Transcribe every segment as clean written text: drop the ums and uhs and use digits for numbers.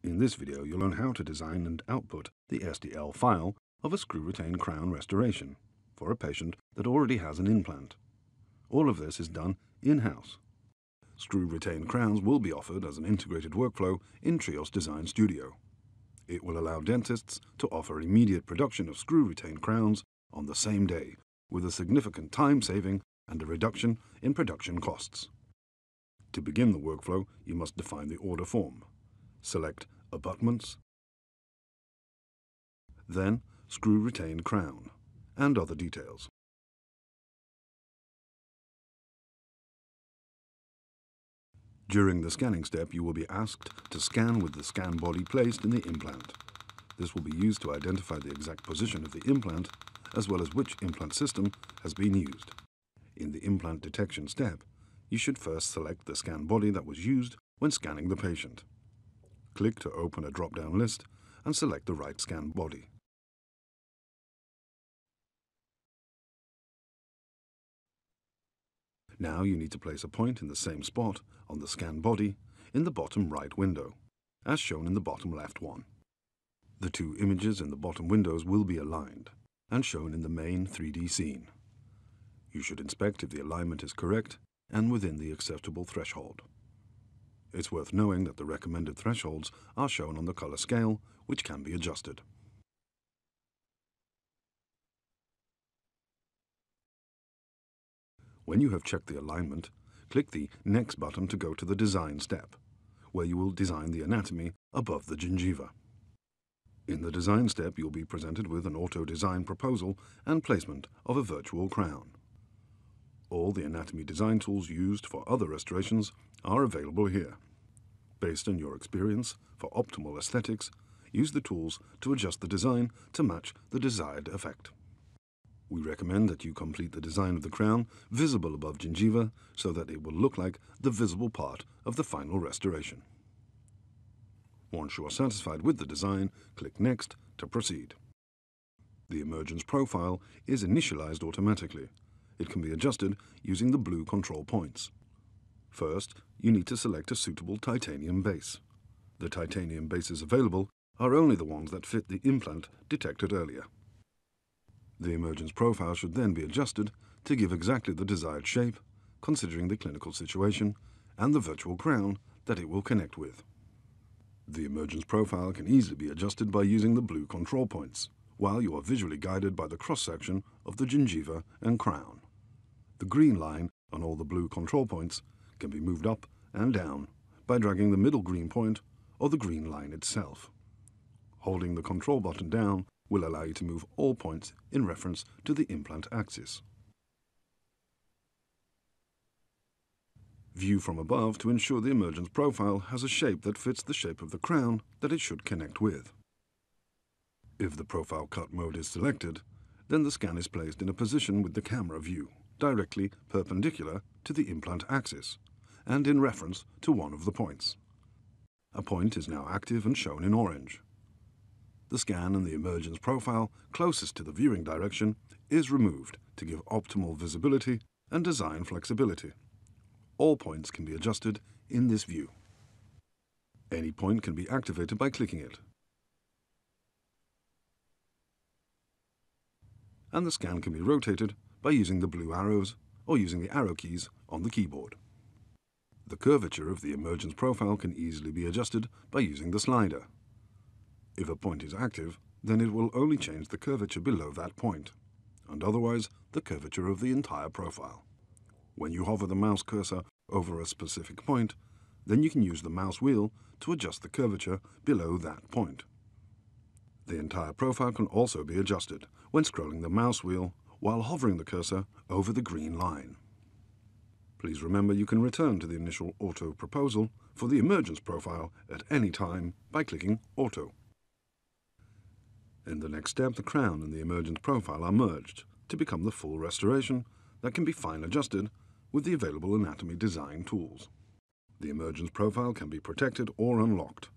In this video, you'll learn how to design and output the STL file of a screw-retained crown restoration for a patient that already has an implant. All of this is done in-house. Screw-retained crowns will be offered as an integrated workflow in TRIOS Design Studio. It will allow dentists to offer immediate production of screw-retained crowns on the same day, with a significant time saving and a reduction in production costs. To begin the workflow, you must define the order form. Select abutments, then screw-retained crown, and other details. During the scanning step, you will be asked to scan with the scan body placed in the implant. This will be used to identify the exact position of the implant, as well as which implant system has been used. In the implant detection step, you should first select the scan body that was used when scanning the patient. Click to open a drop-down list and select the right scan body. Now you need to place a point in the same spot on the scan body in the bottom right window, as shown in the bottom left one. The two images in the bottom windows will be aligned and shown in the main 3D scene. You should inspect if the alignment is correct and within the acceptable threshold. It's worth knowing that the recommended thresholds are shown on the color scale, which can be adjusted. When you have checked the alignment, click the Next button to go to the Design step, where you will design the anatomy above the gingiva. In the Design step, you'll be presented with an auto-design proposal and placement of a virtual crown. All the anatomy design tools used for other restorations are available here. Based on your experience, for optimal aesthetics, use the tools to adjust the design to match the desired effect. We recommend that you complete the design of the crown visible above gingiva so that it will look like the visible part of the final restoration. Once you are satisfied with the design, click Next to proceed. The emergence profile is initialized automatically. It can be adjusted using the blue control points. First, you need to select a suitable titanium base. The titanium bases available are only the ones that fit the implant detected earlier. The emergence profile should then be adjusted to give exactly the desired shape, considering the clinical situation and the virtual crown that it will connect with. The emergence profile can easily be adjusted by using the blue control points, while you are visually guided by the cross-section of the gingiva and crown. The green line on all the blue control points can be moved up and down by dragging the middle green point or the green line itself. Holding the control button down will allow you to move all points in reference to the implant axis. View from above to ensure the emergence profile has a shape that fits the shape of the crown that it should connect with. If the profile cut mode is selected, then the scan is placed in a position with the camera view, directly perpendicular to the implant axis, and in reference to one of the points. A point is now active and shown in orange. The scan and the emergence profile closest to the viewing direction is removed to give optimal visibility and design flexibility. All points can be adjusted in this view. Any point can be activated by clicking it. And the scan can be rotated by using the blue arrows or using the arrow keys on the keyboard. The curvature of the emergence profile can easily be adjusted by using the slider. If a point is active, then it will only change the curvature below that point, and otherwise the curvature of the entire profile. When you hover the mouse cursor over a specific point, then you can use the mouse wheel to adjust the curvature below that point. The entire profile can also be adjusted when scrolling the mouse wheel while hovering the cursor over the green line. Please remember you can return to the initial auto proposal for the emergence profile at any time by clicking Auto. In the next step, the crown and the emergence profile are merged to become the full restoration that can be fine adjusted with the available anatomy design tools. The emergence profile can be protected or unlocked.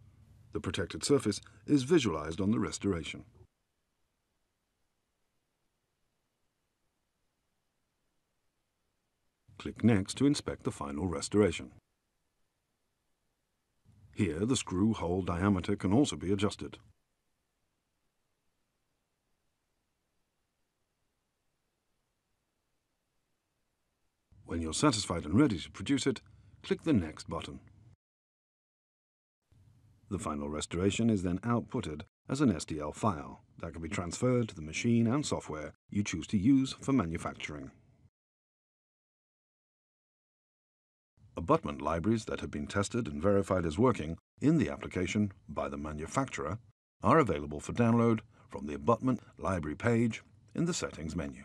The protected surface is visualized on the restoration. Click Next to inspect the final restoration. Here, the screw hole diameter can also be adjusted. When you're satisfied and ready to produce it, click the Next button. The final restoration is then outputted as an STL file that can be transferred to the machine and software you choose to use for manufacturing. Abutment libraries that have been tested and verified as working in the application by the manufacturer are available for download from the Abutment library page in the Settings menu.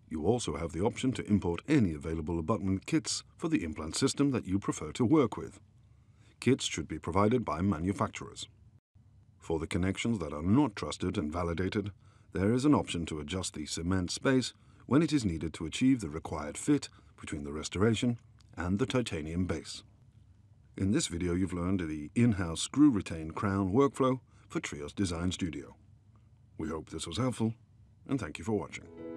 You also have the option to import any available abutment kits for the implant system that you prefer to work with. Kits should be provided by manufacturers. For the connections that are not trusted and validated, there is an option to adjust the cement space when it is needed to achieve the required fit between the restoration and the titanium base. In this video, you've learned the in-house screw-retained crown workflow for TRIOS Design Studio. We hope this was helpful, and thank you for watching.